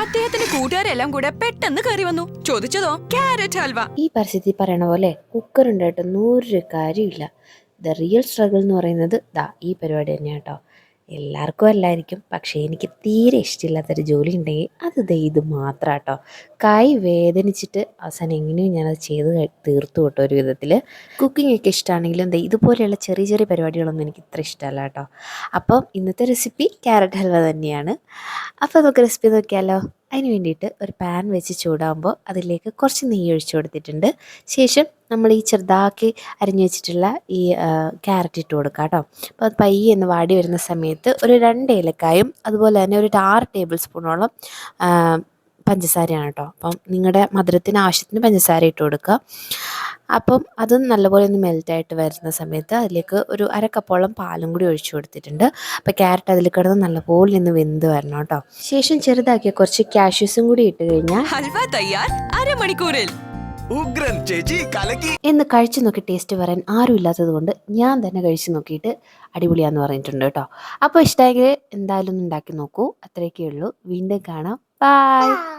അദ്ദേഹത്തിന്റെ കൂട്ടുകാരെല്ലാം കൂടെ പെട്ടെന്ന് കയറി വന്നു. ചോദിച്ചതോ ക്യാരറ്റ് ഹൽവ. ഈ പരസ്യത്തിൽ പറയണ പോലെ കുക്കർ ഉണ്ടായിട്ടൊന്നും ഒരു കാര്യമില്ല. ദ റിയൽ സ്ട്രഗിൾ എന്ന് പറയുന്നത് ഈ പരിപാടി തന്നെയാണ് കേട്ടോ. എല്ലാവർക്കും അല്ലായിരിക്കും, പക്ഷേ എനിക്ക് തീരെ ഇഷ്ടമില്ലാത്തൊരു ജോലി ഉണ്ടെങ്കിൽ അത് ഇത് മാത്രം കേട്ടോ. കൈ വേദനിച്ചിട്ട് അവസാനം എങ്ങനെയും ഞാനത് ചെയ്ത് തീർത്തു കേട്ടോ. ഒരു വിധത്തിൽ കുക്കിംഗ് ഒക്കെ ഇഷ്ടമാണെങ്കിലും ഇതുപോലെയുള്ള ചെറിയ ചെറിയ പരിപാടികളൊന്നും എനിക്ക് ഇത്ര ഇഷ്ടമല്ല കേട്ടോ. അപ്പം ഇന്നത്തെ റെസിപ്പി ക്യാരറ്റ് ഹൽവ തന്നെയാണ്. അപ്പോൾ നമുക്ക് റെസിപ്പി നോക്കിയാലോ. അതിന് വേണ്ടിയിട്ട് ഒരു പാൻ വെച്ച് ചൂടാകുമ്പോൾ അതിലേക്ക് കുറച്ച് നെയ്യ് ഒഴിച്ചു കൊടുത്തിട്ടുണ്ട്. ശേഷം നമ്മൾ ഈ ചെറുതാക്കി അരിഞ്ഞു വെച്ചിട്ടുള്ള ഈ ക്യാരറ്റ് ഇട്ട് കൊടുക്കുക കേട്ടോ. അപ്പോൾ അത് പയ്യെ ഒന്ന് വാടി വരുന്ന സമയത്ത് ഒരു 2 ഏലക്കായും അതുപോലെ തന്നെ ഒരു 6 ടേബിൾ സ്പൂണോളം പഞ്ചസാരയാണ് കേട്ടോ. അപ്പം നിങ്ങളുടെ മധുരത്തിന് ആവശ്യത്തിന് പഞ്ചസാര ഇട്ട് കൊടുക്കുക. അപ്പം അത് നല്ലപോലെ ഒന്ന് മെൽറ്റായിട്ട് വരുന്ന സമയത്ത് അതിലേക്ക് ഒരു 1/2 കപ്പോളം പാലും കൂടി ഒഴിച്ചു കൊടുത്തിട്ടുണ്ട്. അപ്പോൾ ക്യാരറ്റ് അതിൽ കിടന്ന് നല്ലപോലെ ഒന്ന് വെന്ത് വരണം കേട്ടോ. ശേഷം ചെറുതാക്കിയ കുറച്ച് കാഷ്യൂസും കൂടി ഇട്ട് കഴിഞ്ഞാൽ ഹൽവ തയ്യാർ അരമണിക്കൂറിൽ. ഉഗ്രൻ ചേച്ചി കലക്കി എന്ന് കഴിച്ചു നോക്കി ടേസ്റ്റ് പറയാൻ ആരും ഇല്ലാത്തത് കൊണ്ട് ഞാൻ തന്നെ കഴിച്ചു നോക്കിയിട്ട് അടിപൊളിയാന്ന് പറഞ്ഞിട്ടുണ്ട് കേട്ടോ. അപ്പോൾ ഇഷ്ടമായെങ്കിൽ എന്തായാലും ഒന്ന് ഉണ്ടാക്കി നോക്കൂ. അത്രയൊക്കെ ഉള്ളൂ. വീണ്ടും കാണാം. ബൈ.